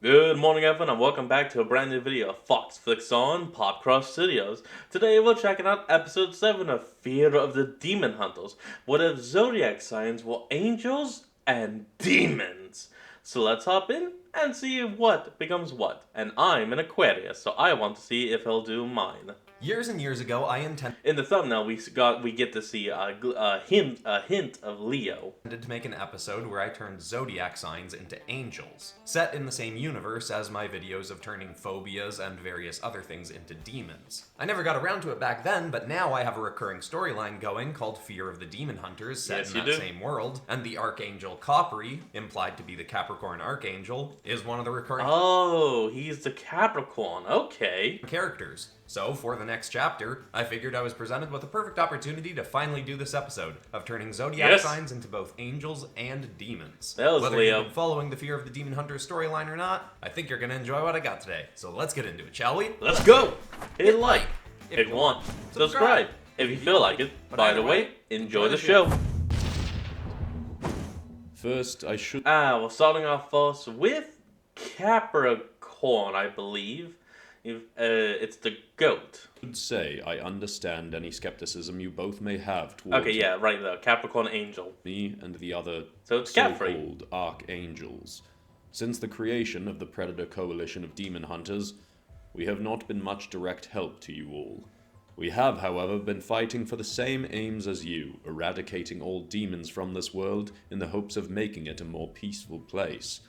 Good morning everyone and welcome back to a brand new video of Fox Flicks on Popcross Studios. Today we're checking out episode 7 of Fear of the Demon Hunters. What if zodiac signs were angels and demons? So let's hop in and see what becomes what. And I'm an Aquarius, so I want to see if he'll do mine. Years and years ago, I intended In the thumbnail, we get to see a hint of Leo. to make an episode where I turned zodiac signs into angels, set in the same universe as my videos of turning phobias and various other things into demons. I never got around to it back then, but now I have a recurring storyline going called Fear of the Demon Hunters, set in that same world, and the Archangel Coppery, implied to be the Capricorn Archangel, is one of the recurring He's the Capricorn, okay. characters. So, for the next chapter, I figured I was presented with a perfect opportunity to finally do this episode of turning zodiac signs into both angels and demons. That was Whether Leo. you've been following the Fear of the Demon Hunter storyline or not, I think you're going to enjoy what I got today. So let's get into it, shall we? Let's go! Hit like, hit want, subscribe if you feel like it. By the way, enjoy the show. First, I should We're starting off first with Capricorn, I believe. It's the goat. say I understand any skepticism you both may have towards Okay, yeah, right there. Capricorn Angel. me and the other So it's Capri. so-called archangels. Since the creation of the Predator Coalition of Demon Hunters, we have not been much direct help to you all. We have, however, been fighting for the same aims as you, eradicating all demons from this world in the hopes of making it a more peaceful place.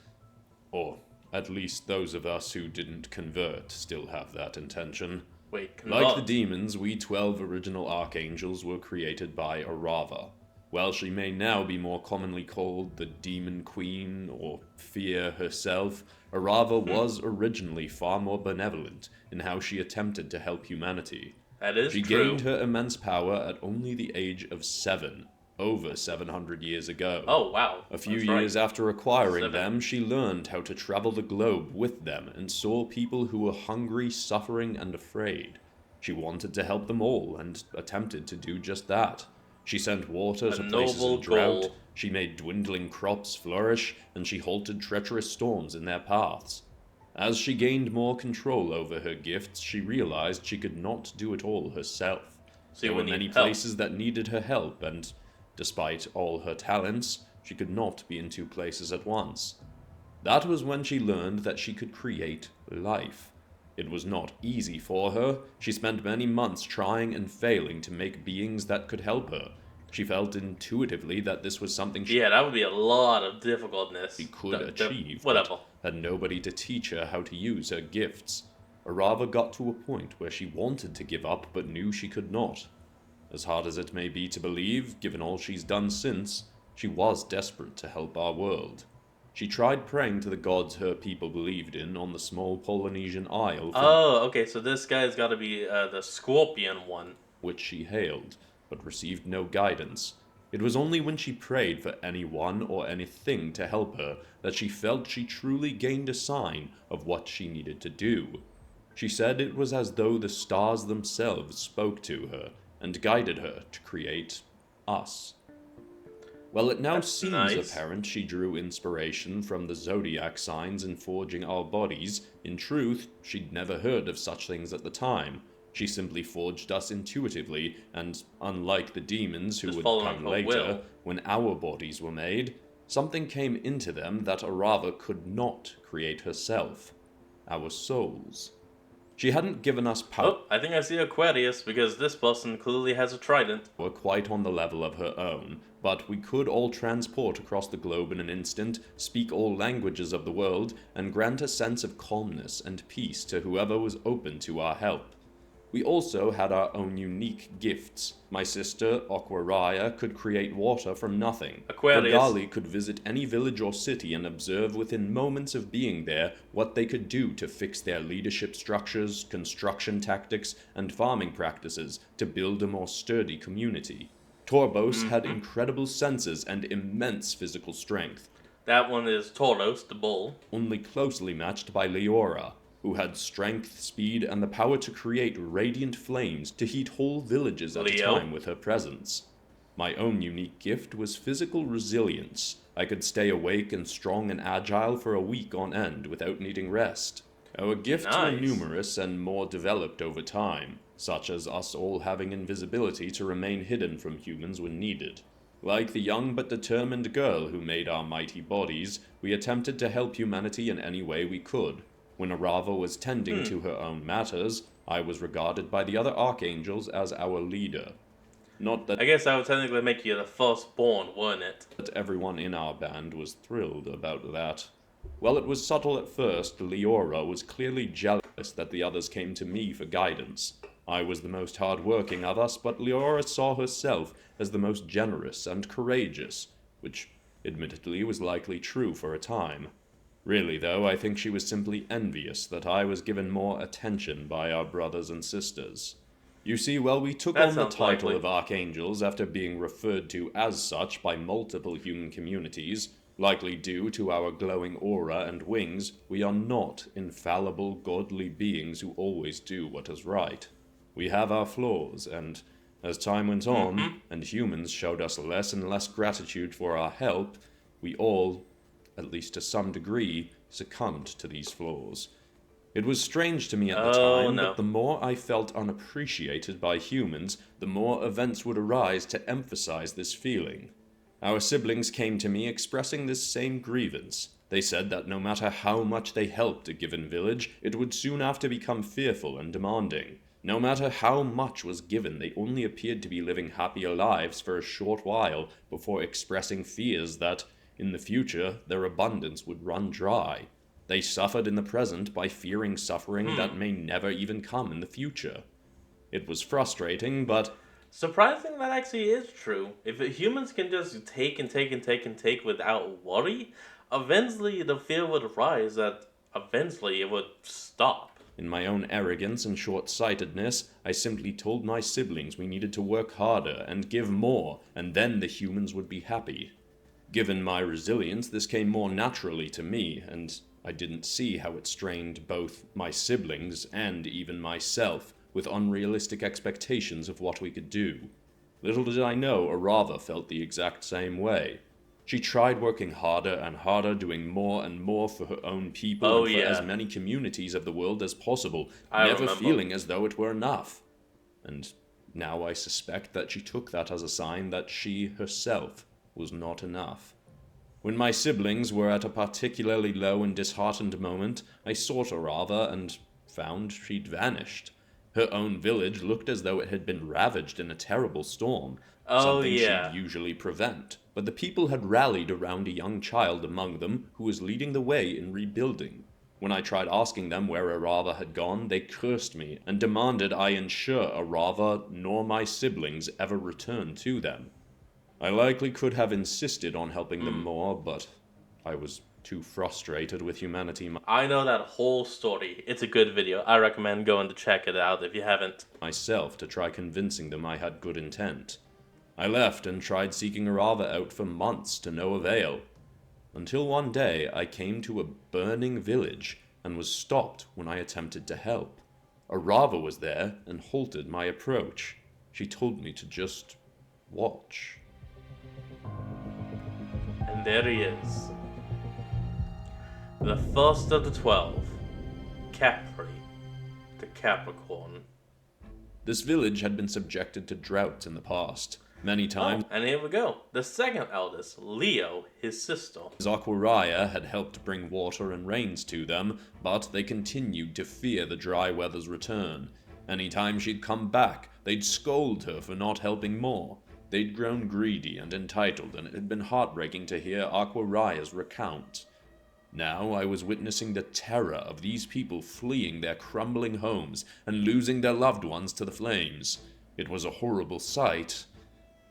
Or, at least those of us who didn't convert still have that intention. Wait, Like the demons, we 12 original archangels were created by Arava. While she may now be more commonly called the Demon Queen or Fear herself, Arava was originally far more benevolent in how she attempted to help humanity. That is She true. gained her immense power at only the age of 7, over 700 years ago. Oh, wow. A few That's right. years after acquiring 7. them, she learned how to travel the globe with them and saw people who were hungry, suffering, and afraid. She wanted to help them all and attempted to do just that. She sent water to places noble in drought, goal. she made dwindling crops flourish, and she halted treacherous storms in their paths. As she gained more control over her gifts, she realized she could not do it all herself. So you There were would need many help. places that needed her help, and despite all her talents, she could not be in 2 places at once. That was when she learned that she could create life. It was not easy for her. She spent many months trying and failing to make beings that could help her. She felt intuitively that this was something she Yeah, that would be a lot of difficultness. could achieve, Whatever. but had nobody to teach her how to use her gifts. Arava got to a point where she wanted to give up but knew she could not. As hard as it may be to believe, given all she's done since, she was desperate to help our world. She tried praying to the gods her people believed in on the small Polynesian isle from Oh, okay, so this guy's got to be the scorpion one. which she hailed, but received no guidance. It was only when she prayed for anyone or anything to help her that she felt she truly gained a sign of what she needed to do. She said it was as though the stars themselves spoke to her and guided her to create us. Well, it now That's seems nice. apparent she drew inspiration from the zodiac signs in forging our bodies. In truth, she'd never heard of such things at the time. She simply forged us intuitively, and unlike the demons who Just would following come her later, will. when our bodies were made, something came into them that Arava could not create herself. Our souls. She hadn't given us power Oh, I think I see Aquarius because this person clearly has a trident. quite on the level of her own, but we could all transport across the globe in an instant, speak all languages of the world, and grant a sense of calmness and peace to whoever was open to our help. We also had our own unique gifts. My sister, Aquaraya, could create water from nothing. Aquarius. Gali could visit any village or city and observe within moments of being there what they could do to fix their leadership structures, construction tactics, and farming practices to build a more sturdy community. Torbos had incredible senses and immense physical strength, That one is Tauros, the bull. only closely matched by Leora, who had strength, speed, and the power to create radiant flames to heat whole villages at a Leo. time with her presence. My own unique gift was physical resilience. I could stay awake and strong and agile for a week on end without needing rest. Our gifts were Nice. numerous and more developed over time, such as us all having invisibility to remain hidden from humans when needed. Like the young but determined girl who made our mighty bodies, we attempted to help humanity in any way we could. When Arava was tending to her own matters, I was regarded by the other archangels as our leader. Not that I guess that would technically make you the firstborn, wouldn't it? everyone in our band was thrilled about that. While it was subtle at first, Leora was clearly jealous that the others came to me for guidance. I was the most hard-working of us, but Leora saw herself as the most generous and courageous, which admittedly was likely true for a time. Really, though, I think she was simply envious that I was given more attention by our brothers and sisters. You see, well, we took That on the sounds title likely. of Archangels after being referred to as such by multiple human communities. Likely due to our glowing aura and wings, we are not infallible, godly beings who always do what is right. We have our flaws, and as time went on, and humans showed us less and less gratitude for our help, we all, at least to some degree, succumbed to these flaws. It was strange to me at the Oh, time, no. but the more I felt unappreciated by humans, the more events would arise to emphasize this feeling. Our siblings came to me expressing this same grievance. They said that no matter how much they helped a given village, it would soon after become fearful and demanding. No matter how much was given, they only appeared to be living happier lives for a short while before expressing fears that, in the future, their abundance would run dry. They suffered in the present by fearing suffering that may never even come in the future. It was frustrating, but Surprising that actually is true. If humans can just take and take and take and take without worry, eventually the fear would rise that eventually it would stop. in my own arrogance and short-sightedness, I simply told my siblings we needed to work harder and give more, and then the humans would be happy. Given my resilience, this came more naturally to me, and I didn't see how it strained both my siblings and even myself with unrealistic expectations of what we could do. Little did I know Arava felt the exact same way. She tried working harder and harder, doing more and more for her own people Oh, and for yeah. as many communities of the world as possible, I never remember. feeling as though it were enough. And now I suspect that she took that as a sign that she herself was not enough. When my siblings were at a particularly low and disheartened moment, I sought Arava and found she'd vanished. Her own village looked as though it had been ravaged in a terrible storm, Oh, something yeah. she'd usually prevent. But the people had rallied around a young child among them who was leading the way in rebuilding. When I tried asking them where Arava had gone, they cursed me and demanded I ensure Arava nor my siblings ever return to them. I likely could have insisted on helping them more, but I was too frustrated with humanity I know that whole story. It's a good video. I recommend going to check it out if you haven't. myself to try convincing them I had good intent. I left and tried seeking Arava out for months to no avail, until one day I came to a burning village and was stopped when I attempted to help. Arava was there and halted my approach. She told me to just watch. And there he is. The first of the 12. Capri. The Capricorn. This village had been subjected to droughts in the past. Many times, And here we go. The second eldest, Leo, his sister. Aquaria had helped bring water and rains to them, but they continued to fear the dry weather's return. Anytime she'd come back, they'd scold her for not helping more. They'd grown greedy and entitled, and it had been heartbreaking to hear Aquaria's recount. Now I was witnessing the terror of these people fleeing their crumbling homes and losing their loved ones to the flames. It was a horrible sight,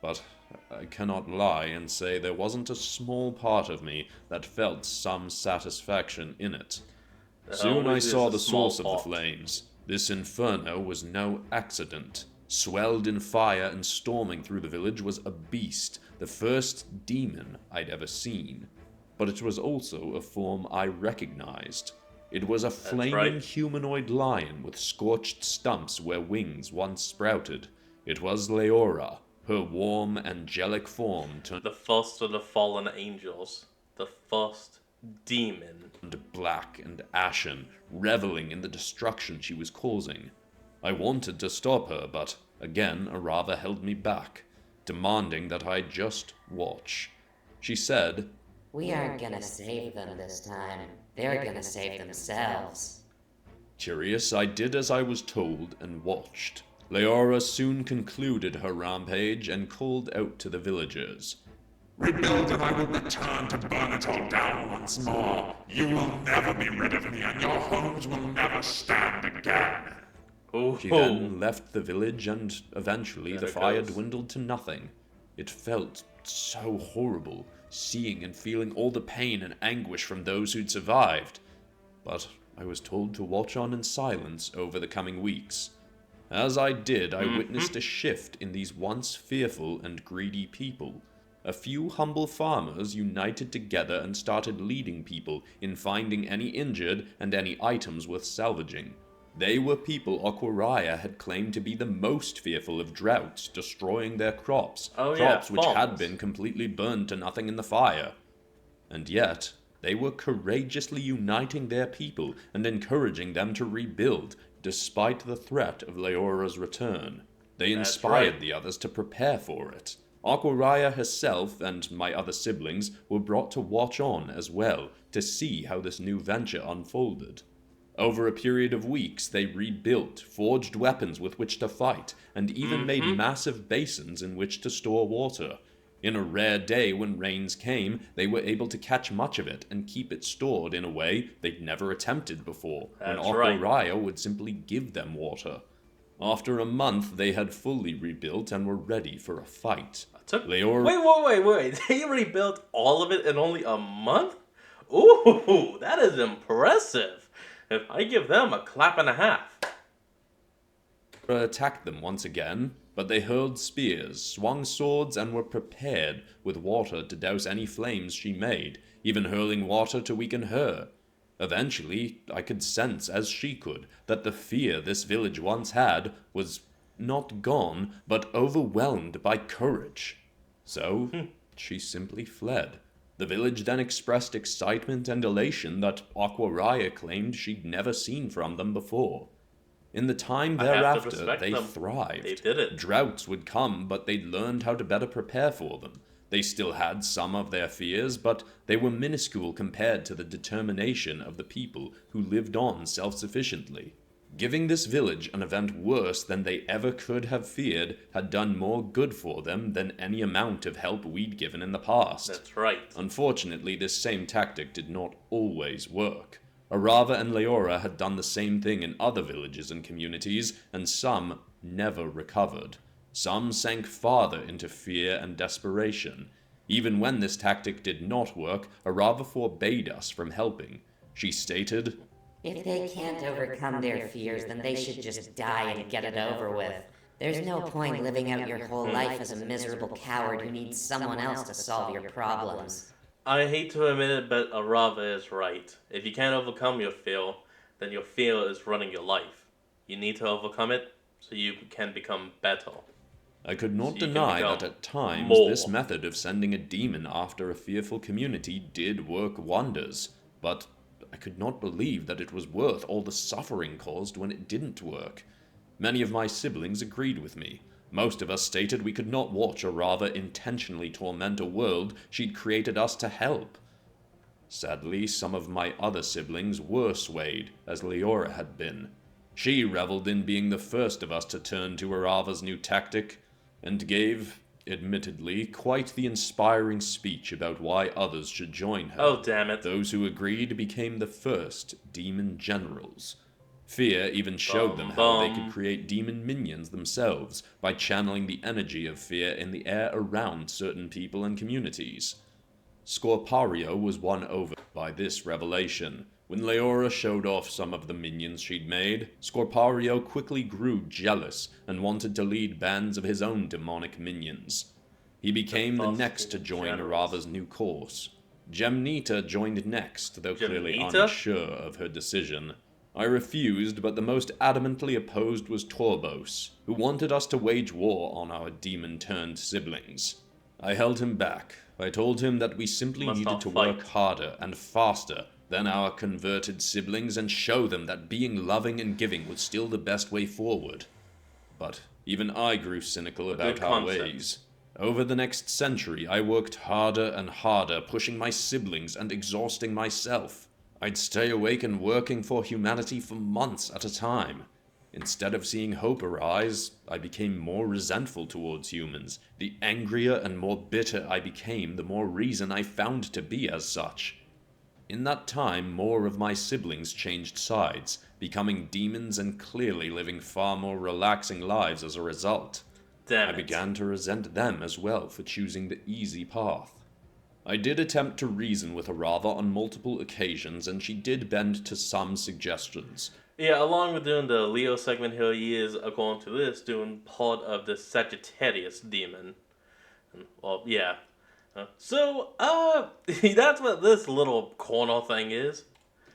but I cannot lie and say there wasn't a small part of me that felt some satisfaction in it. Soon I always is saw a the small source of the part. flames. This inferno was no accident. Swelled in fire and storming through the village was a beast, the first demon I'd ever seen. But it was also a form I recognized. It was a flaming right. humanoid lion with scorched stumps where wings once sprouted. It was Leora, Her warm, angelic form The first of the fallen angels. The first demon. turned black and ashen, reveling in the destruction she was causing. I wanted to stop her, but again Arava held me back, demanding that I just watch. She said, "We aren't gonna save them this time. They're gonna save themselves." Curious, I did as I was told and watched. Leora soon concluded her rampage and called out to the villagers. Rebuild and I will return to burn it all down once more. You will never be rid of me and your homes will never stand again. Ooh. She then left the village and eventually There the it fire goes. dwindled to nothing. It felt so horrible, seeing and feeling all the pain and anguish from those who'd survived. But I was told to watch on in silence over the coming weeks. As I did, I witnessed a shift in these once fearful and greedy people. A few humble farmers united together and started leading people in finding any injured and any items worth salvaging. They were people Aquaria had claimed to be the most fearful of droughts, destroying their crops, crops which had farmers. been completely burned to nothing in the fire. And yet, they were courageously uniting their people and encouraging them to rebuild, despite the threat of Leora's return. They That's inspired right. the others to prepare for it. Aquaria herself and my other siblings were brought to watch on as well, to see how this new venture unfolded. Over a period of weeks, they rebuilt, forged weapons with which to fight, and even made massive basins in which to store water. In a rare day when rains came, they were able to catch much of it and keep it stored in a way they'd never attempted before, when That's right. Aquaria would simply give them water. After a month, they had fully rebuilt and were ready for a fight. Wait. They rebuilt all of it in only a month? Ooh, that is impressive. If I give them a clap and a half. Attacked them once again, but they hurled spears, swung swords, and were prepared with water to douse any flames she made, even hurling water to weaken her. Eventually, I could sense, as she could, that the fear this village once had was not gone, but overwhelmed by courage. So, she simply fled. The village then expressed excitement and elation that Aquaria claimed she'd never seen from them before. In the time I have to thereafter, respect they them. thrived. They did it. Droughts would come, but they'd learned how to better prepare for them. They still had some of their fears, but they were minuscule compared to the determination of the people who lived on self-sufficiently. Giving this village an event worse than they ever could have feared had done more good for them than any amount of help we'd given in the past. That's right. Unfortunately, this same tactic did not always work. Arava and Leora had done the same thing in other villages and communities, and some never recovered. Some sank farther into fear and desperation. Even when this tactic did not work, Arava forbade us from helping. She stated, "If they can't overcome their fears, then they should just die and get it over with. There's no point living out your whole life as a miserable coward who needs someone else to solve your problems." I hate to admit it, but Arava is right. If you can't overcome your fear, then your fear is running your life. You need to overcome it so you can become better. I could not So you can deny become that at times more. this method of sending a demon after a fearful community did work wonders, but I could not believe that it was worth all the suffering caused when it didn't work. Many of my siblings agreed with me. Most of us stated we could not watch or rather intentionally torment a world she'd created us to help. Sadly, some of my other siblings were swayed, as Leora had been. She reveled in being the first of us to turn to Arava's new tactic, and gave, admittedly, quite the inspiring speech about why others should join her. Oh, damn it. Those who agreed became the first demon generals. Fear even showed them how they could create demon minions themselves by channeling the energy of fear in the air around certain people and communities. Scorpario was won over by this revelation. When Leora showed off some of the minions she'd made, Scorpario quickly grew jealous and wanted to lead bands of his own demonic minions. He became the next to join Arava's new course. Gemnita joined next, though clearly Gemnita? unsure of her decision. I refused, but the most adamantly opposed was Torbos, who wanted us to wage war on our demon-turned siblings. I held him back. I told him that we simply Must needed not to fight. work harder and faster than our converted siblings and show them that being loving and giving was still the best way forward. But even I grew cynical about good our concept. ways. Over the next century, I worked harder and harder, pushing my siblings and exhausting myself. I'd stay awake and working for humanity for months at a time. Instead of seeing hope arise, I became more resentful towards humans. The angrier and more bitter I became, the more reason I found to be as such. In that time, more of my siblings changed sides, becoming demons and clearly living far more relaxing lives as a result. Damn I it. began to resent them as well for choosing the easy path. I did attempt to reason with Arava on multiple occasions, and she did bend to some suggestions. Yeah, along with doing the Leo segment here, he is, according to this, doing part of the Sagittarius demon. Well, yeah. That's what this little corner thing is.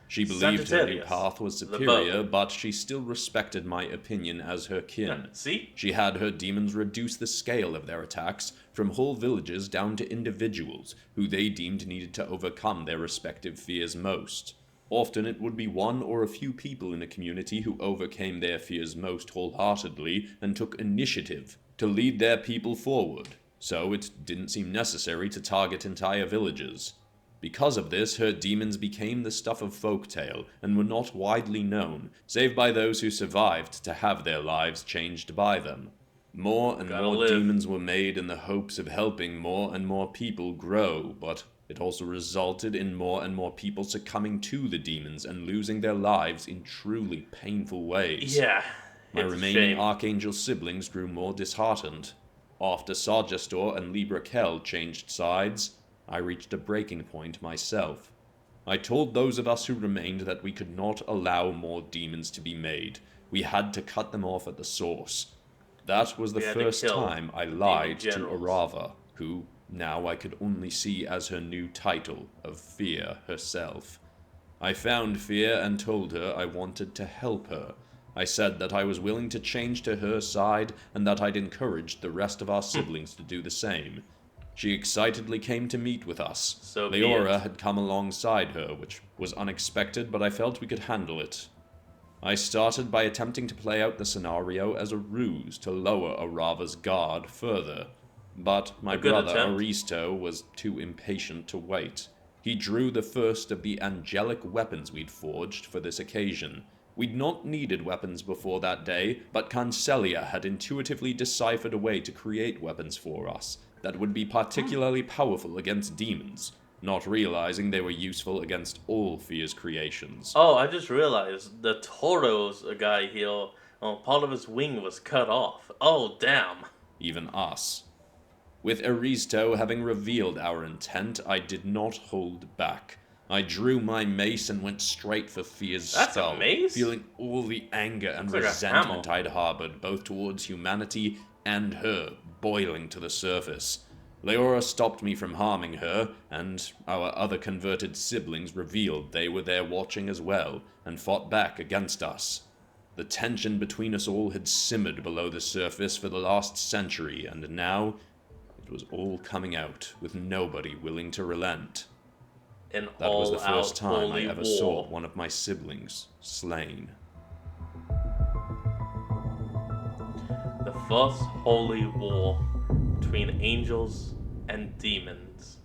She believed her new Sagittarius, path was the superior, bow. but she still respected my opinion as her kin. See? She had her demons reduce the scale of their attacks from whole villages down to individuals, who they deemed needed to overcome their respective fears most. Often it would be one or a few people in a community who overcame their fears most wholeheartedly and took initiative to lead their people forward, so it didn't seem necessary to target entire villages. Because of this, her demons became the stuff of folktale and were not widely known, save by those who survived to have their lives changed by them. More and Gotta more live. demons were made in the hopes of helping more and more people grow, but it also resulted in more and more people succumbing to the demons and losing their lives in truly painful ways. Yeah. My it's a remaining shame. Archangel siblings grew more disheartened. After Sargestor and Libra Kel changed sides, I reached a breaking point myself. I told those of us who remained that we could not allow more demons to be made. We had to cut them off at the source. That was the We had to first kill time I the lied demon to generals. Arava, who now I could only see as her new title of Fear herself. I found Fear and told her I wanted to help her. I said that I was willing to change to her side and that I'd encouraged the rest of our siblings to do the same. She excitedly came to meet with us. So be Leora it. had come alongside her, which was unexpected, but I felt we could handle it. I started by attempting to play out the scenario as a ruse to lower Arava's guard further. But my A good brother attempt. Aristo was too impatient to wait. He drew the first of the angelic weapons we'd forged for this occasion. We'd not needed weapons before that day, but Cancelia had intuitively deciphered a way to create weapons for us that would be particularly powerful against demons, not realizing they were useful against all Fear's creations. Oh, I just realized the Toro's guy here, part of his wing was cut off. Oh, damn. Even us. With Aristo having revealed our intent, I did not hold back. I drew my mace and went straight for Fear's That's a skull, mace? feeling all the anger and Looks like a resentment hammer. I'd harbored, both towards humanity and her, boiling to the surface. Leora stopped me from harming her, and our other converted siblings revealed they were there watching as well, and fought back against us. The tension between us all had simmered below the surface for the last century, and now it was all coming out, with nobody willing to relent. An That was the all-out first time I holy ever war. saw one of my siblings slain. The first holy war between angels and demons.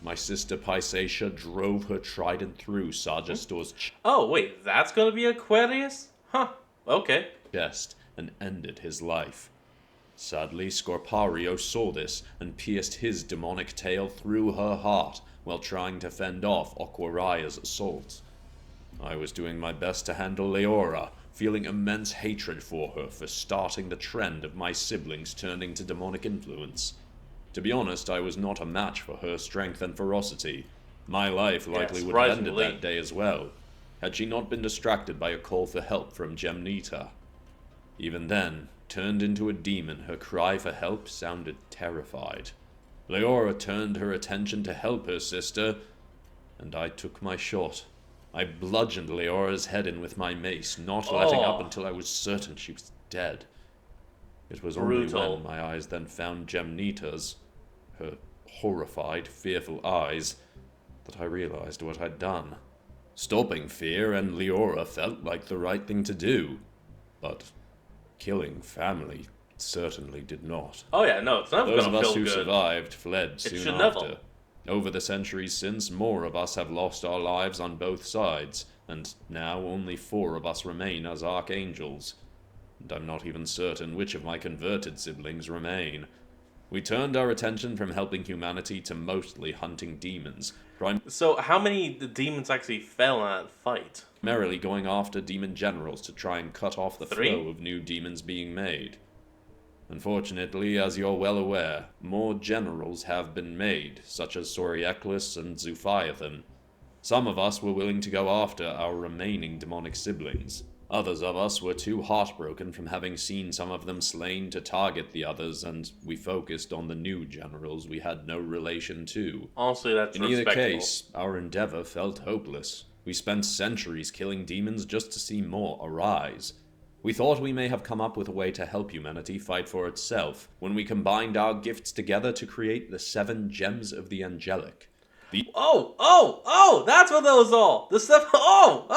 My sister Pysacia drove her trident through Sargestor's Oh, wait, that's gonna be Aquarius? Huh, okay. chest and ended his life. Sadly, Scorpario saw this and pierced his demonic tail through her heart while trying to fend off Aquaria's assault. I was doing my best to handle Leora, feeling immense hatred for her for starting the trend of my siblings turning to demonic influence. To be honest, I was not a match for her strength and ferocity. My life likely would have ended surprisingly. that day as well, had she not been distracted by a call for help from Gemnita. Even then, turned into a demon, her cry for help sounded terrified. Leora turned her attention to help her sister, and I took my shot. I bludgeoned Leora's head in with my mace, not letting up until I was certain she was dead. It was only Brutal. when my eyes then found Gemnita's, her horrified, fearful eyes, that I realized what I'd done. Stopping Fear and Leora felt like the right thing to do, but killing family certainly did not. Oh yeah, no, it's never Those gonna of us feel who good. survived fled It soon should after. never. Over the centuries since, more of us have lost our lives on both sides, and now only 4 of us remain as archangels. And I'm not even certain which of my converted siblings remain. We turned our attention from helping humanity to mostly hunting demons, So how many demons actually fell in that fight? primarily going after demon generals to try and cut off the 3? flow of new demons being made. Unfortunately, as you're well aware, more generals have been made, such as Sorieklis and Zuphiathan. Some of us were willing to go after our remaining demonic siblings. Others of us were too heartbroken from having seen some of them slain to target the others, and we focused on the new generals we had no relation to. Honestly, that's In either respectable. case, our endeavor felt hopeless. We spent centuries killing demons just to see more arise. We thought we may have come up with a way to help humanity fight for itself when we combined our gifts together to create the 7 Gems of the Angelic. Oh, that's what those are! The stuff, call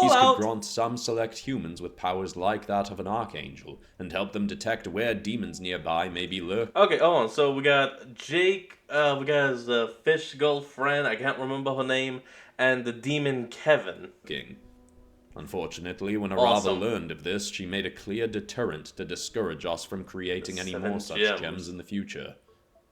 These out! could grant some select humans with powers like that of an archangel, and help them detect where demons nearby may be lurking. Okay, hold on, so we got Jake, we got his fish girlfriend, I can't remember her name, and the demon Kevin. Unfortunately, when Awesome. Arava learned of this, she made a clear deterrent to discourage us from creating any 7 more such gems. gems in the future.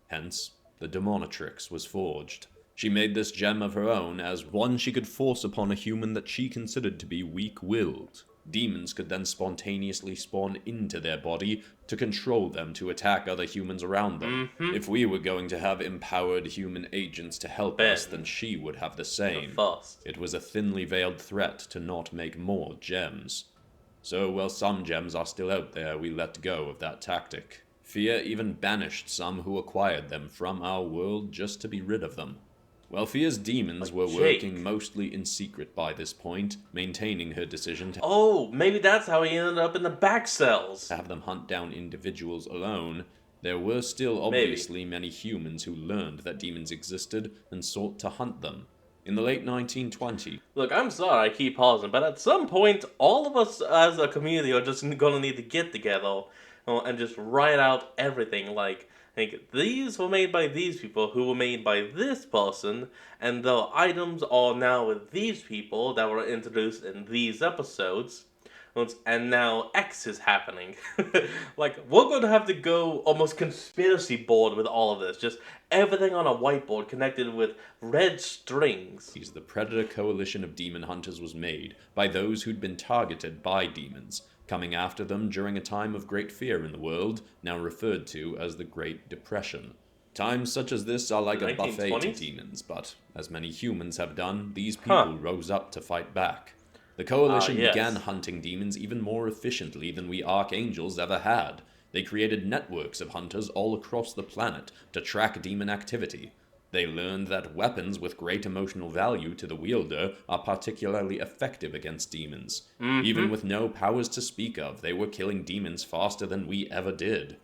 Hence, the Demonatrix was forged. She made this gem of her own as one she could force upon a human that she considered to be weak-willed. Demons could then spontaneously spawn into their body to control them to attack other humans around them. If we were going to have empowered human agents to help us, then she would have the same. First. It was a thinly veiled threat to not make more gems. So, while some gems are still out there, we let go of that tactic. Fear even banished some who acquired them from our world just to be rid of them. While Fear's demons were Jake. working mostly in secret by this point, maintaining her decision to Oh, maybe that's how he ended up in the back cells. have them hunt down individuals alone, there were still Maybe. obviously many humans who learned that demons existed and sought to hunt them. In the late 1920s, Look, I'm sorry I keep pausing, but at some point, all of us as a community are just gonna need to get together and just write out everything. Like, these were made by these people, who were made by this person, and the items are now with these people that were introduced in these episodes. And now X is happening. Like, we're going to have to go almost conspiracy board with all of this. Just everything on a whiteboard connected with red strings. the Predator Coalition of Demon Hunters was made by those who'd been targeted by demons, coming after them during a time of great fear in the world, now referred to as the Great Depression. Times such as this are like a buffet to 1920s? demons, but as many humans have done, these people rose up to fight back. The Coalition yes. began hunting demons even more efficiently than we archangels ever had. They created networks of hunters all across the planet to track demon activity. They learned that weapons with great emotional value to the wielder are particularly effective against demons. Even with no powers to speak of, they were killing demons faster than we ever did.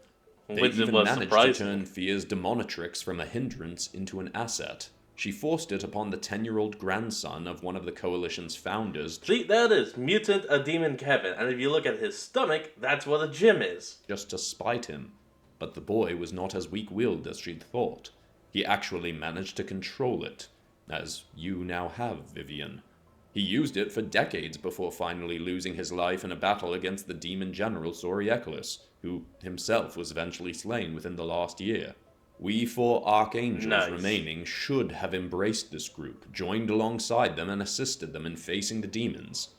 They Which even was managed surprising. to turn Fear's Demonatrix from a hindrance into an asset. She forced it upon the 10-year-old grandson of one of the Coalition's founders See, there it is. Mutant, a demon Kevin. And if you look at his stomach, that's where the gym is. just to spite him. But the boy was not as weak-willed as she'd thought. He actually managed to control it, as you now have, Vivian. He used it for decades before finally losing his life in a battle against the demon general Sorieklis, who himself was eventually slain within the last year. We 4 archangels Nice. remaining should have embraced this group, joined alongside them, and assisted them in facing the demons.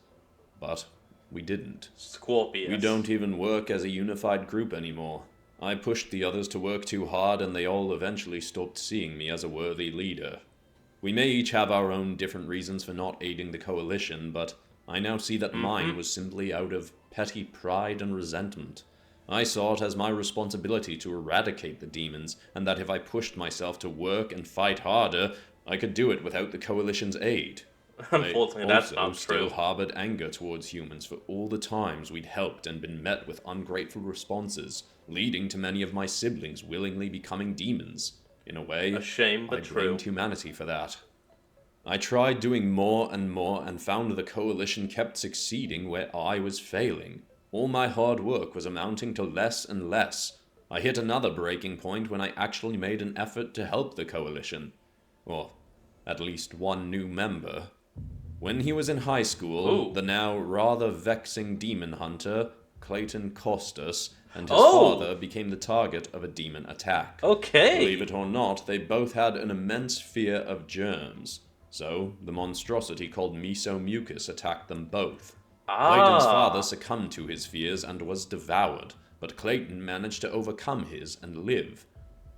But we didn't. Scorpius. We don't even work as a unified group anymore. I pushed the others to work too hard, and they all eventually stopped seeing me as a worthy leader. We may each have our own different reasons for not aiding the Coalition, but I now see that mine was simply out of petty pride and resentment. I saw it as my responsibility to eradicate the demons, and that if I pushed myself to work and fight harder, I could do it without the Coalition's aid. Unfortunately, that's I also not still true. harbored anger towards humans for all the times we'd helped and been met with ungrateful responses, leading to many of my siblings willingly becoming demons. In a way, A shame, but I true. blamed humanity for that. I tried doing more and found the Coalition kept succeeding where I was failing. All my hard work was amounting to less and less. I hit another breaking point when I actually made an effort to help the Coalition. Or, at least one new member. When he was in high school, Ooh. the now rather vexing demon hunter, Clayton Costas, and his Oh. father became the target of a demon attack. Okay. Believe it or not, they both had an immense fear of germs. So, the monstrosity called Mesomucus attacked them both. Clayton's father succumbed to his fears and was devoured, but Clayton managed to overcome his and live.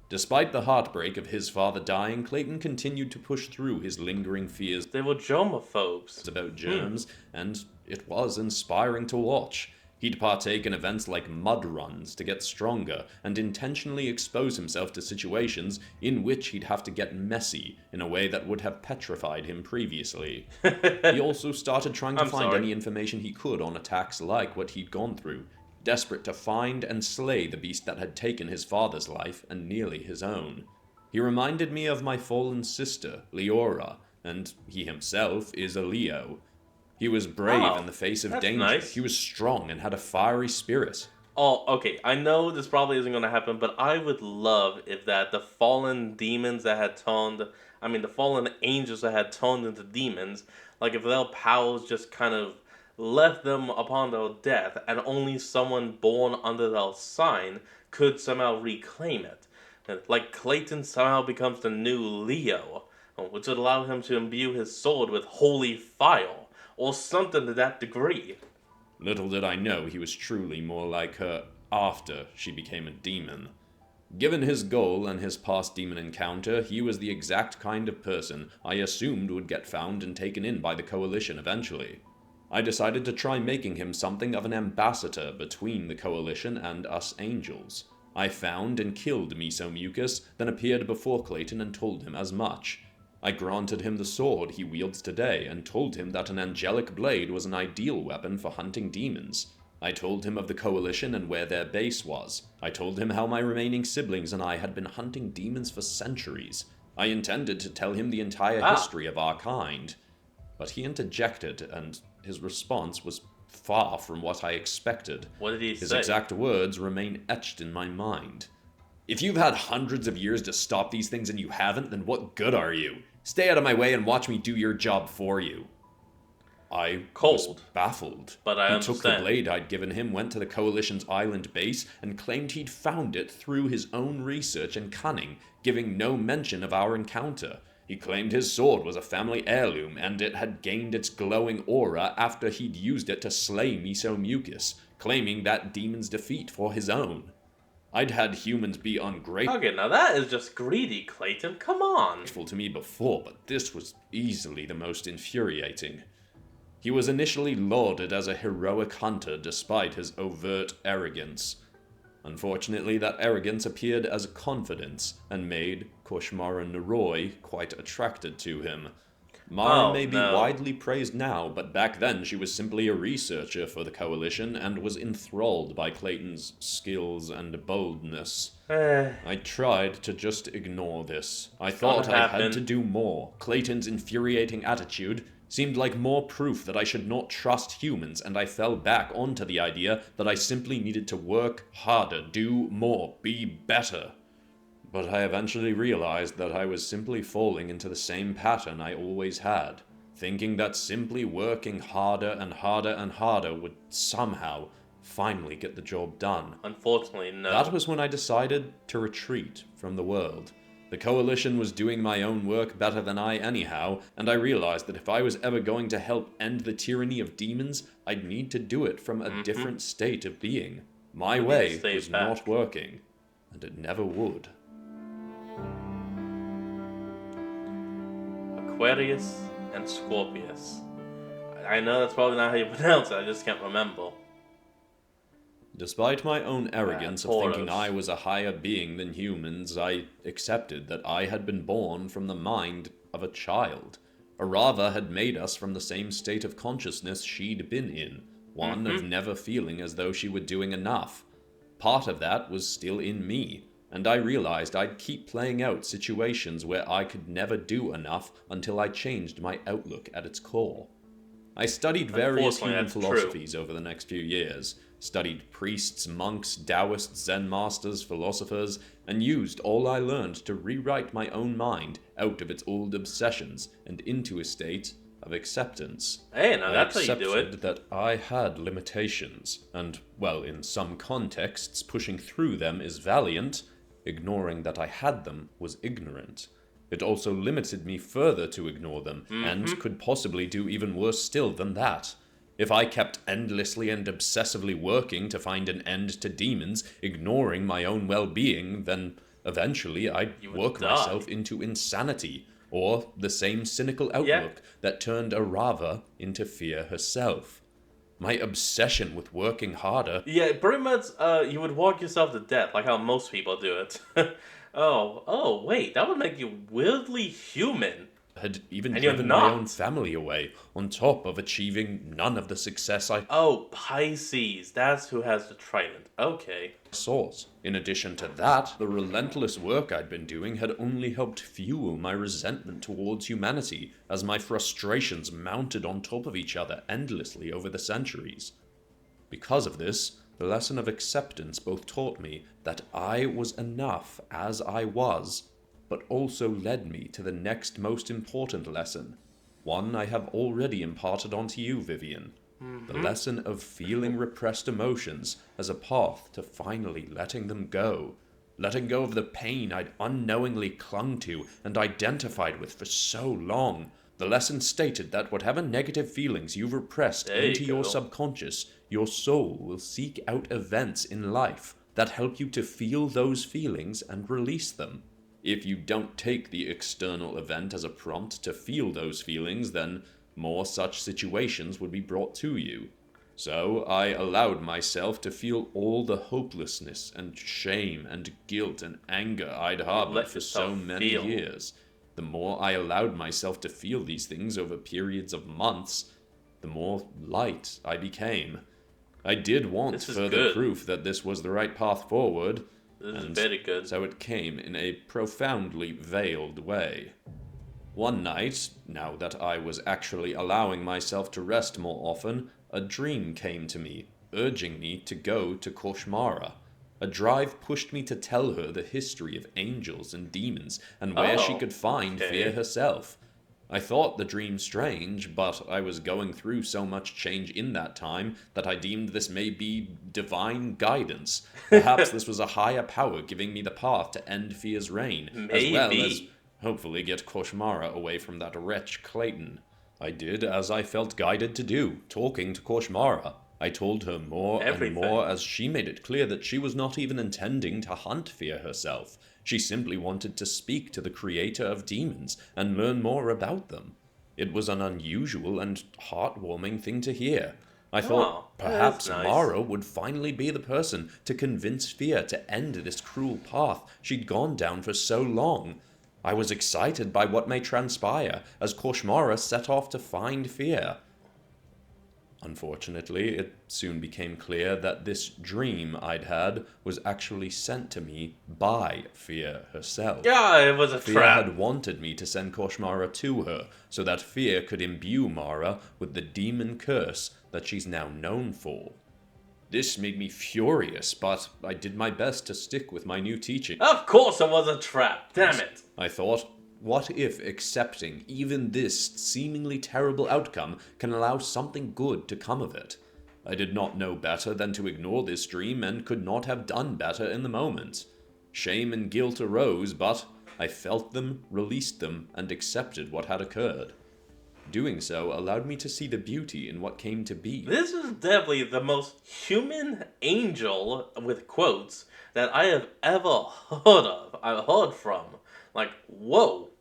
Despite the heartbreak of his father dying, Clayton continued to push through his lingering fears They were germophobes. about germs, and it was inspiring to watch. He'd partake in events like mud runs to get stronger, and intentionally expose himself to situations in which he'd have to get messy in a way that would have petrified him previously. He also started trying to I'm find sorry. any information he could on attacks like what he'd gone through, desperate to find and slay the beast that had taken his father's life and nearly his own. He reminded me of my fallen sister, Leora, and he himself is a Leo. He was brave Oh, in the face of that's danger. nice. He was strong and had a fiery spirit. Oh, okay. I know this probably isn't going to happen, but I would love if that the fallen demons that had turned, the fallen angels that had turned into demons, like if their powers just kind of left them upon their death, and only someone born under their sign could somehow reclaim it. And like Clayton somehow becomes the new Leo, which would allow him to imbue his sword with holy fire, or something to that degree. Little did I know he was truly more like her after she became a demon. Given his goal and his past demon encounter, he was the exact kind of person I assumed would get found and taken in by the Coalition eventually. I decided to try making him something of an ambassador between the Coalition and us angels. I found and killed Mesomucus, then appeared before Clayton and told him as much. I granted him the sword he wields today and told him that an angelic blade was an ideal weapon for hunting demons. I told him of the Coalition and where their base was. I told him how my remaining siblings and I had been hunting demons for centuries. I intended to tell him the entire history of our kind. But he interjected, and his response was far from what I expected. What did he His say? exact words remain etched in my mind. If you've had hundreds of years to stop these things and you haven't, then what good are you? Stay out of my way and watch me do your job for you. I was Cold. baffled. But I He took the understand. blade I'd given him, went to the Coalition's island base, and claimed he'd found it through his own research and cunning, giving no mention of our encounter. He claimed his sword was a family heirloom, and it had gained its glowing aura after he'd used it to slay Mesomucus, claiming that demon's defeat for his own. I'd had humans be ungrateful Okay, now that is just greedy, Clayton. Come on. to me before, but this was easily the most infuriating. He was initially lauded as a heroic hunter despite his overt arrogance. Unfortunately, that arrogance appeared as confidence and made Koshmara Naroi quite attracted to him. Mara Oh, may be no. widely praised now, but back then she was simply a researcher for the Coalition and was enthralled by Clayton's skills and boldness. I tried to just ignore this. I thought I happen. had to do more. Clayton's infuriating attitude seemed like more proof that I should not trust humans, and I fell back onto the idea that I simply needed to work harder, do more, be better. But I eventually realized that I was simply falling into the same pattern I always had, thinking that simply working harder and harder and harder would somehow finally get the job done. Unfortunately, no. That was when I decided to retreat from the world. The Coalition was doing my own work better than I anyhow, and I realized that if I was ever going to help end the tyranny of demons, I'd need to do it from a different state of being. My You need to way stay was back. not working, and it never would. Aquarius and Scorpius. I know that's probably not how you pronounce it, I just can't remember. Despite my own arrogance of Tauros. thinking I was a higher being than humans, I accepted that I had been born from the mind of a child. Arava had made us from the same state of consciousness she'd been in, one of never feeling as though she were doing enough. Part of that was still in me, and I realized I'd keep playing out situations where I could never do enough until I changed my outlook at its core. I studied various human philosophies over the next few years, studied priests, monks, Taoists, Zen masters, philosophers, and used all I learned to rewrite my own mind out of its old obsessions and into a state of acceptance. Hey, now that's how you do it. I accepted that I had limitations, and, well, in some contexts, pushing through them is valiant. Ignoring that I had them was ignorant. It also limited me further to ignore them, and could possibly do even worse still than that. If I kept endlessly and obsessively working to find an end to demons, ignoring my own well-being, then eventually I'd work myself into insanity, or the same cynical outlook that turned Arava into fear herself. My obsession with working harder... Yeah, pretty much, you would walk yourself to death, like how most people do it. Oh, wait, that would make you weirdly human. Had even driven my own family away, on top of achieving none of the success I... Oh, Pisces, that's who has the trident. Okay. ...sought. In addition to that, the relentless work I'd been doing had only helped fuel my resentment towards humanity, as my frustrations mounted on top of each other endlessly over the centuries. Because of this, the lesson of acceptance both taught me that I was enough as I was, but also led me to the next most important lesson, one I have already imparted onto you, Vivian. The lesson of feeling repressed emotions as a path to finally letting them go. Letting go of the pain I'd unknowingly clung to and identified with for so long. The lesson stated that whatever negative feelings you've repressed into your subconscious, your soul will seek out events in life that help you to feel those feelings and release them. If you don't take the external event as a prompt to feel those feelings, then more such situations would be brought to you. So I allowed myself to feel all the hopelessness and shame and guilt and anger I'd harbored for so many years. The more I allowed myself to feel these things over periods of months, the more light I became. I did want further proof that this was the right path forward. This is very good. So it came in a profoundly veiled way. One night, now that I was actually allowing myself to rest more often, a dream came to me, urging me to go to Koshmara. A drive pushed me to tell her the history of angels and demons, and where she could find Fear herself. I thought the dream strange, but I was going through so much change in that time that I deemed this may be divine guidance. Perhaps this was a higher power giving me the path to end Fear's reign, as well as hopefully get Koshmara away from that wretch Clayton. I did as I felt guided to do, talking to Koshmara. I told her more and more as she made it clear that she was not even intending to hunt Fear herself. She simply wanted to speak to the creator of demons and learn more about them. It was an unusual and heartwarming thing to hear. I thought perhaps Mara would finally be the person to convince Fear to end this cruel path she'd gone down for so long. I was excited by what may transpire as Koshmara set off to find Fear. Unfortunately, it soon became clear that this dream I'd had was actually sent to me by Fear herself. Yeah, it was a Fear trap. had wanted me to send Koshmara to her, so that Fear could imbue Mara with the demon curse that she's now known for. This made me furious, but I did my best to stick with my new teaching. Of course it was a trap, damn it. I thought, what if accepting even this seemingly terrible outcome can allow something good to come of it? I did not know better than to ignore this dream and could not have done better in the moment. Shame and guilt arose, but I felt them, released them, and accepted what had occurred. Doing so allowed me to see the beauty in what came to be. This is definitely the most human angel, with quotes, that I have ever heard of. I've heard from. Like, whoa.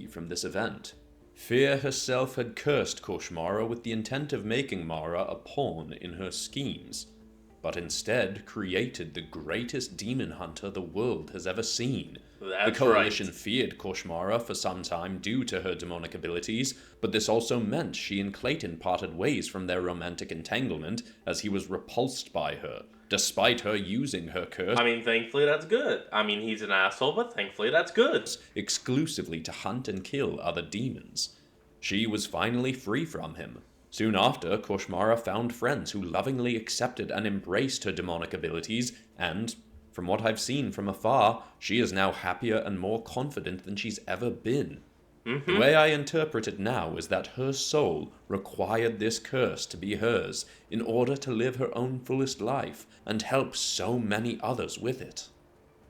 From this event. Fear herself had cursed Koshmara with the intent of making Mara a pawn in her schemes. but instead created the greatest demon hunter the world has ever seen. That's the Coalition right. feared Koshmara for some time due to her demonic abilities, but this also meant she and Clayton parted ways from their romantic entanglement as he was repulsed by her, despite her using her curse. I mean, thankfully that's good. I mean, he's an asshole, but thankfully that's good. Exclusively to hunt and kill other demons. She was finally free from him. Soon after, Koshmara found friends who lovingly accepted and embraced her demonic abilities, and, from what I've seen from afar, she is now happier and more confident than she's ever been. The way I interpret it now is that her soul required this curse to be hers in order to live her own fullest life and help so many others with it.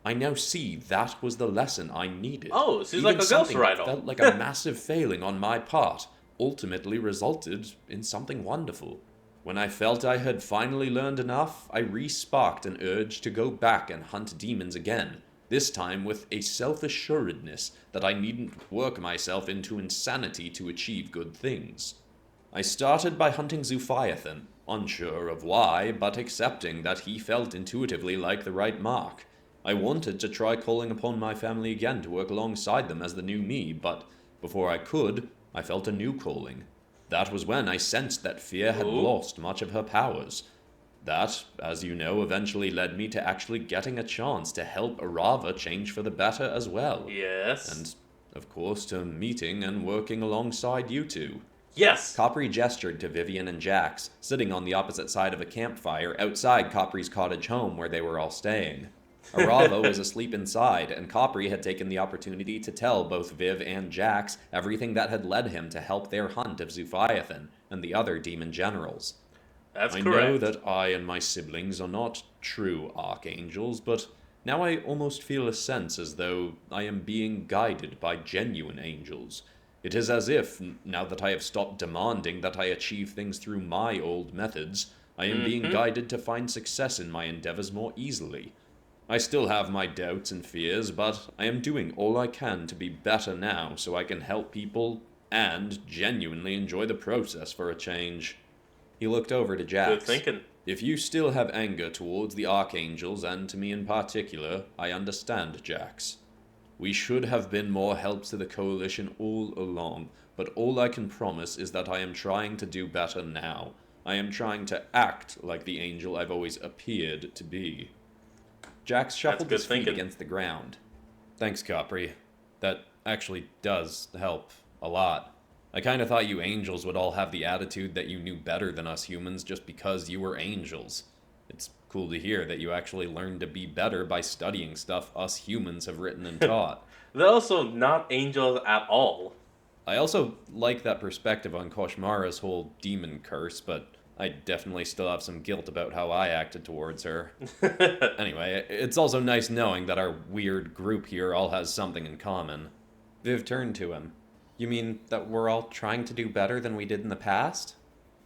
I now see that was the lesson I needed. Oh, she's Even like a ghost something that rider. felt like a massive failing on my part ultimately resulted in something wonderful. When I felt I had finally learned enough, I re-sparked an urge to go back and hunt demons again, this time with a self-assuredness that I needn't work myself into insanity to achieve good things. I started by hunting Zuphiathan, unsure of why, but accepting that he felt intuitively like the right mark. I wanted to try calling upon my family again to work alongside them as the new me, but before I could, I felt a new calling. That was when I sensed that fear had lost much of her powers. That, as you know, eventually led me to actually getting a chance to help Arava change for the better as well. Yes. And, of course, to meeting and working alongside you two. Yes! Capri gestured to Vivian and Jax, sitting on the opposite side of a campfire outside Capri's cottage home where they were all staying. Arava was asleep inside, and Capri had taken the opportunity to tell both Viv and Jax everything that had led him to help their hunt of Zuphiathan and the other demon generals. That's I correct. know that I and my siblings are not true archangels, but now I almost feel a sense as though I am being guided by genuine angels. It is as if, now that I have stopped demanding that I achieve things through my old methods, I am being guided to find success in my endeavors more easily. I still have my doubts and fears, but I am doing all I can to be better now so I can help people and genuinely enjoy the process for a change. He looked over to Jax. Good thinking. If you still have anger towards the archangels, and to me in particular, I understand, Jax. We should have been more help to the Coalition all along, but all I can promise is that I am trying to do better now. I am trying to act like the angel I've always appeared to be. Jax shuffled good his feet thinking. against the ground. Thanks, Capri. That actually does help a lot. I kinda thought you angels would all have the attitude that you knew better than us humans just because you were angels. It's cool to hear that you actually learned to be better by studying stuff us humans have written and taught. They're also not angels at all. I also like that perspective on Koshmara's whole demon curse, but I definitely still have some guilt about how I acted towards her. Anyway, it's also nice knowing that our weird group here all has something in common. Viv turned to him. You mean that we're all trying to do better than we did in the past?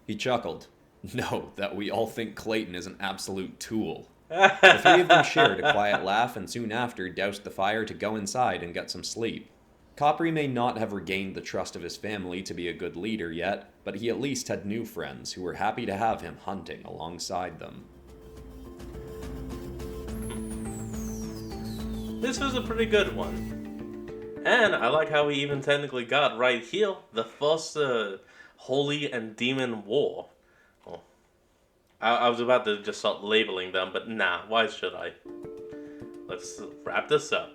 He chuckled. No, that we all think Clayton is an absolute tool. The three of them shared a quiet laugh and soon after doused the fire to go inside and get some sleep. Capri may not have regained the trust of his family to be a good leader yet, but he at least had new friends who were happy to have him hunting alongside them. This was a pretty good one. And I like how we even technically got right here the first holy and demon war. Oh. I was about to just start labeling them, but nah, why should I? Let's wrap this up.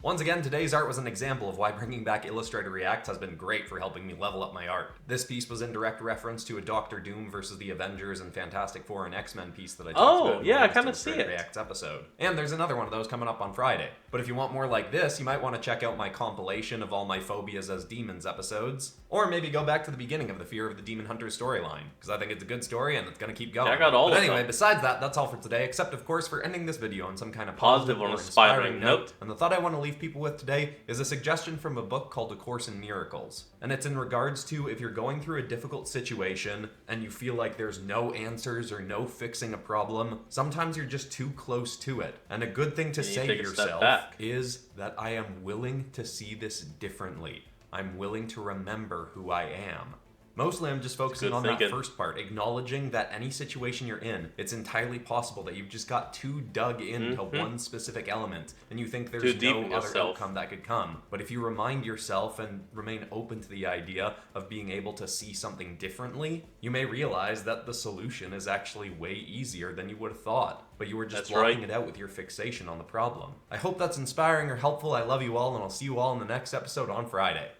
Once again, today's art was an example of why bringing back Illustrator React has been great for helping me level up my art. This piece was in direct reference to a Doctor Doom versus the Avengers and Fantastic Four and X-Men piece that I talked about in yeah, the I kinda latest see Illustrator it. Reacts episode. And there's another one of those coming up on Friday. But if you want more like this, you might want to check out my compilation of all my Phobias as Demons episodes. Or maybe go back to the beginning of the Fear of the Demon Hunter storyline, because I think it's a good story and it's going to keep going. Check out all but of anyway, them. besides that, that's all for today, except of course for ending this video on some kind of Positive or inspiring note. And the thought I want to leave people with today is a suggestion from a book called A Course in Miracles. And it's in regards to if you're going through a difficult situation and you feel like there's no answers or no fixing a problem, sometimes you're just too close to it. And a good thing to You need say to to take a step yourself back. is that I am willing to see this differently. I'm willing to remember who I am. Mostly I'm just focusing on thinking. that first part, acknowledging that any situation you're in, it's entirely possible that you've just got too dug into one specific element, and you think Too there's deep no in other yourself. outcome that could come. But if you remind yourself and remain open to the idea of being able to see something differently, you may realize that the solution is actually way easier than you would have thought. But you were just That's blocking right. it out with your fixation on the problem. I hope that's inspiring or helpful. I love you all, and I'll see you all in the next episode on Friday.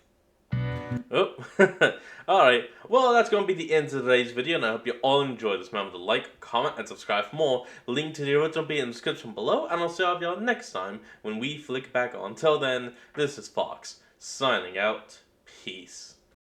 Oh, alright. Well, that's going to be the end of today's video, and I hope you all enjoyed this. Remember to like, comment, and subscribe for more. Link to the original will be in the description below, and I'll see all of y'all next time when we flick back on. Until then, this is Fox, signing out. Peace.